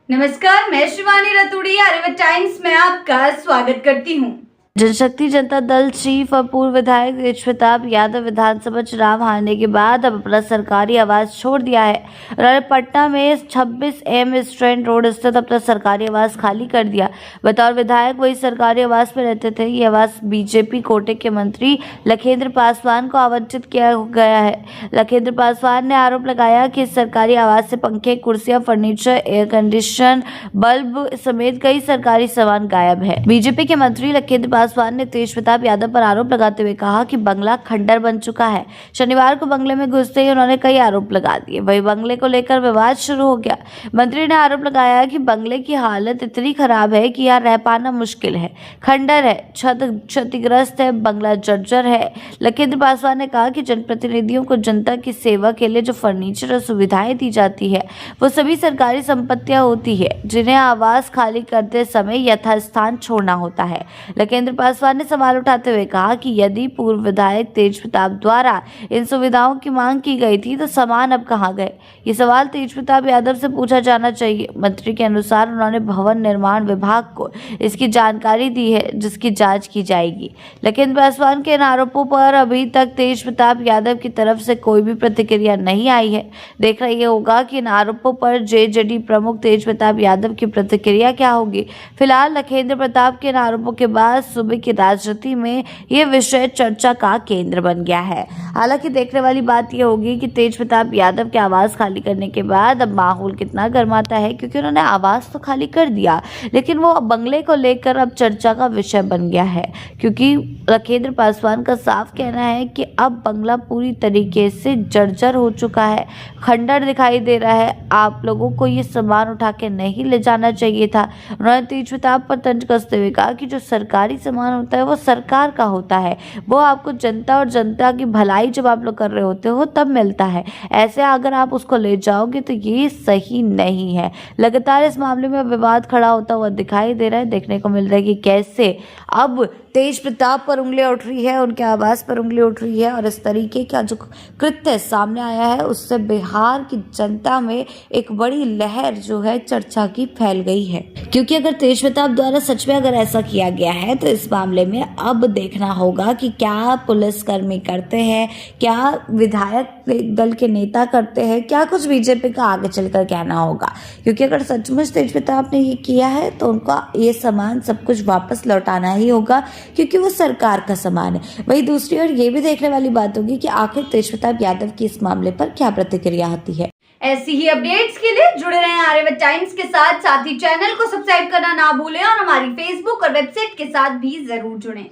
नमस्कार, मैं शिवानी रतूड़ी आर्यव्रत टाइम्स में आपका स्वागत करती हूँ। जनशक्ति जनता दल चीफ और पूर्व विधायक तेज प्रताप यादव विधानसभा चुनाव हारने के बाद अब अपना सरकारी आवास छोड़ दिया है। उन्होंने पटना में 26M स्ट्रैंड रोड स्थित अपना सरकारी आवास खाली कर दिया। बतौर विधायक वही सरकारी आवास में रहते थे। ये आवास बीजेपी कोटे के मंत्री लखेंद्र पासवान को आवंटित किया गया है। लखेंद्र पासवान ने आरोप लगाया कि सरकारी आवास से पंखे, कुर्सियां, फर्नीचर, एयर कंडीशन, बल्ब समेत कई सरकारी सामान गायब है। बीजेपी के मंत्री लखेंद्र पासवान ने तेज प्रताप यादव पर आरोप लगाते हुए कहा कि बंगला खंडर बन चुका है। शनिवार को बंगले में घुसते ही उन्होंने कई आरोप लगा दिए। वही बंगले को लेकर विवाद शुरू हो गया। मंत्री ने आरोप लगाया कि बंगले की हालत इतनी खराब है कि यहाँ रह पाना मुश्किल है। खंडर है, छत क्षतिग्रस्त है, बंगला जर्जर है। लखेंद्र पासवान ने कहा कि जनप्रतिनिधियों को जनता की सेवा के लिए जो फर्नीचर और सुविधाएं दी जाती है वो सभी सरकारी संपत्तियां होती है जिन्हें आवास खाली करते समय यथास्थान छोड़ना होता है। लखेंद्र पासवान ने सवाल उठाते हुए कहा कि यदि पूर्व विधायक तेज प्रताप द्वारा इन सुविधाओं की मांग की गई थी तो सामान अब कहां गए? ये सवाल तेज प्रताप यादव से पूछा जाना चाहिए। मंत्री के अनुसार उन्होंने भवन निर्माण विभाग को इसकी जानकारी दी है जिसकी जांच की जाएगी। लखेंद्र पासवान के इन आरोपों पर अभी तक तेज प्रताप यादव की तरफ से कोई भी प्रतिक्रिया नहीं आई है। देखना यह होगा कि इन आरोपों पर जेजेडी प्रमुख तेज प्रताप यादव की प्रतिक्रिया क्या होगी। फिलहाल लखेंद्र प्रताप के इन आरोपों के बाद सूबे की राजनीति में यह विषय चर्चा का केंद्र बन गया है। हालांकि देखने वाली बात यह होगी कि तेज प्रताप यादव के आवास खाली करने के बाद अब माहौल कितना गर्माता है, क्योंकि उन्होंने आवास तो खाली कर दिया लेकिन वो बंगले को लेकर अब चर्चा का विषय बन गया है, क्योंकि लखेंद्र पासवान का साफ कहना है कि अब बंगला पूरी तरीके से जर्जर हो चुका है, खंडर दिखाई दे रहा है। आप लोगों को ये सामान उठा के नहीं ले जाना चाहिए था। उन्होंने तेज प्रताप पर तंज कसते हुए कहा कि जो सरकारी सामान होता है वो सरकार का होता है, वो आपको जनता और जनता की भलाई जब आप लोग कर रहे होते हो तब मिलता है। ऐसे अगर आप उसको ले जाओगे तो ये सही नहीं है। लगातार इस मामले में विवाद खड़ा होता हुआ दिखाई दे रहा है। देखने को मिल रहा है कि कैसे अब तेज प्रताप पर उंगलियां उठ रही है, उनके आवास पर उंगली उठ रही है और इस तरीके का जो कृत्य सामने आया है उससे बिहार की जनता में एक बड़ी लहर जो है चर्चा की फैल गई है। क्योंकि अगर तेज प्रताप द्वारा सच में अगर ऐसा किया गया है तो इस मामले में अब देखना होगा कि क्या पुलिसकर्मी करते हैं, क्या विधायक दल के नेता करते हैं, क्या कुछ बीजेपी का आगे चलकर कहना होगा। क्योंकि अगर सचमुच तेज प्रताप ने ये किया है तो उनका ये सामान सब कुछ वापस लौटाना ही होगा, क्योंकि वो सरकार का सामान है। वही दूसरी ओर ये भी देखने वाली बात होगी कि आखिर तेज प्रताप यादव की इस मामले पर क्या प्रतिक्रिया आती है। ऐसी ही अपडेट्स के लिए जुड़े रहें आर्यव्रत टाइम्स के साथ ही चैनल को सब्सक्राइब करना ना भूलें और हमारी फेसबुक और वेबसाइट के साथ भी जरूर जुड़ें।